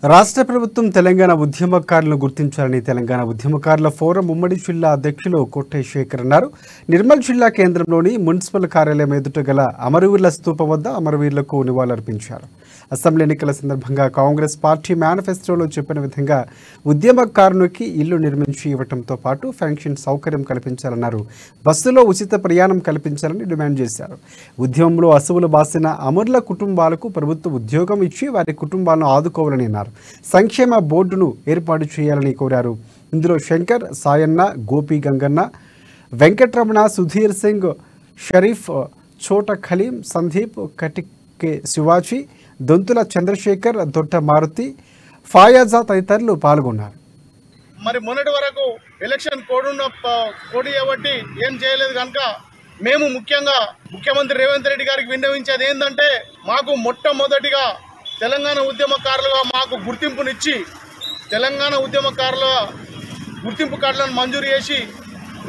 రాష్ట్ర ప్రభుత్వం తెలంగాణ ఉద్యమకారులను గుర్తించాలని తెలంగాణ ఉద్యమకారుల ఫోరం ఉమ్మడి జిల్లా అధ్యక్షులు కొట్టే శేఖర్ అన్నారు. నిర్మల్ జిల్లా కేంద్రంలోని మున్సిపల్ కార్యాలయం ఎదుట గల అమరవీరుల స్తూపం వద్ద అమరవీరులకు నివాళులర్పించారు. అసెంబ్లీ ఎన్నికల సందర్భంగా కాంగ్రెస్ పార్టీ మేనిఫెస్టోలో చెప్పిన విధంగా ఉద్యమకారునికి ఇల్లు నిర్మించి ఇవ్వడంతో పాటు పెన్షన్ సౌకర్యం కల్పించాలన్నారు. బస్సులో ఉచిత ప్రయాణం కల్పించాలని డిమాండ్ చేశారు. ఉద్యమంలో అసువులు బాసిన అమరుల కుటుంబాలకు ప్రభుత్వ ఉద్యోగం ఇచ్చి వారి కుటుంబాలను ఆదుకోవాలని అన్నారు. సంక్షేమ బోర్డును ఏర్పాటు చేయాలని కోరారు. ఇందులో శంకర్, సాయన్న, గోపి గంగన్న, వెంకటరమణ, సుధీర్ సింగ్, షరీఫ్, చోట ఖలీం, సందీప్, కటికే శివాజీ, దొంతుల చంద్రశేఖర్, దొడ్డ మారుతి, ఫాయాజా తదితరులు పాల్గొన్నారు. మరి మొన్నటి వరకు ఎలక్షన్ కోడ్ కాబట్టి ఏం చేయలేదు కనుక మేము ముఖ్యంగా ముఖ్యమంత్రి రేవంత్ రెడ్డి గారికి విన్నవించేది ఏంటంటే, మాకు మొట్టమొదటిగా తెలంగాణ ఉద్యమకారులుగా మాకు గుర్తింపునిచ్చి తెలంగాణ ఉద్యమకారుల గుర్తింపు కార్డులను మంజూరు చేసి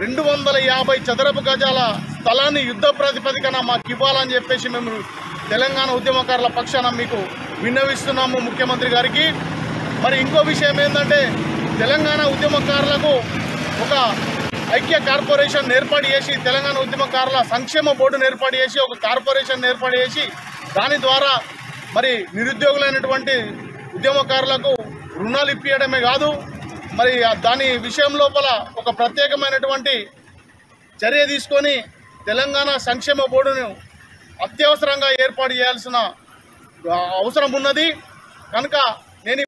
250 చదరపు గజాల స్థలాన్ని యుద్ధ ప్రాతిపదికన మాకు ఇవ్వాలని చెప్పేసి మేము తెలంగాణ ఉద్యమకారుల పక్షాన మీకు విన్నవిస్తున్నాము ముఖ్యమంత్రి గారికి. మరి ఇంకో విషయం ఏంటంటే, తెలంగాణ ఉద్యమకారులకు ఒక ఐక్య కార్పొరేషన్ ఏర్పాటు చేసి తెలంగాణ ఉద్యమకారుల సంక్షేమ బోర్డును ఏర్పాటు చేసి ఒక కార్పొరేషన్ ఏర్పాటు చేసి దాని ద్వారా మరి నిరుద్యోగులైనటువంటి ఉద్యమకారులకు రుణాలు ఇప్పించడమే కాదు, మరి దాని విషయం లోపల ఒక ప్రత్యేకమైనటువంటి చర్య తీసుకొని తెలంగాణ సంక్షేమ బోర్డును అత్యవసరంగా ఏర్పాటు చేయాల్సిన అవసరం ఉన్నది కనుక